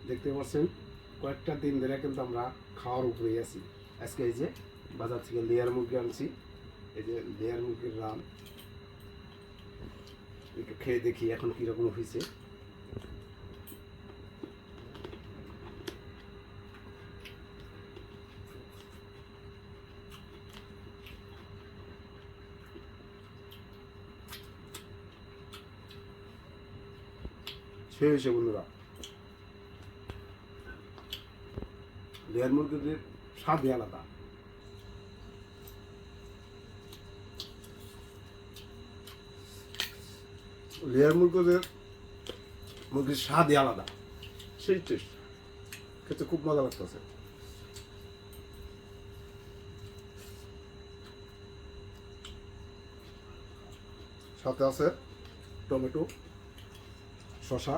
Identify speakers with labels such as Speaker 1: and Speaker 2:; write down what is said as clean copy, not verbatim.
Speaker 1: দেখতে পাচ্ছেন কয়েকটা দিন ধরে কিন্তু আমরা খাওয়ার উপরেই আছি। আজকে এই যে বাজার থেকে লেয়ার মুরগি আনছি, এই যে লেয়ার মুরগির রান একটু খেয়ে দেখি এখন কীরকম হয়েছে। সে হয়েছে বন্ধুরা, লেয়ার মুরগিদের স্বাদই আলাদা। লেয়ার মুরগির স্বাদই আলাদা, সেই টেস্ট, খেতে খুব মজা লাগতেছে। সাথে আছে টমেটো, শসা,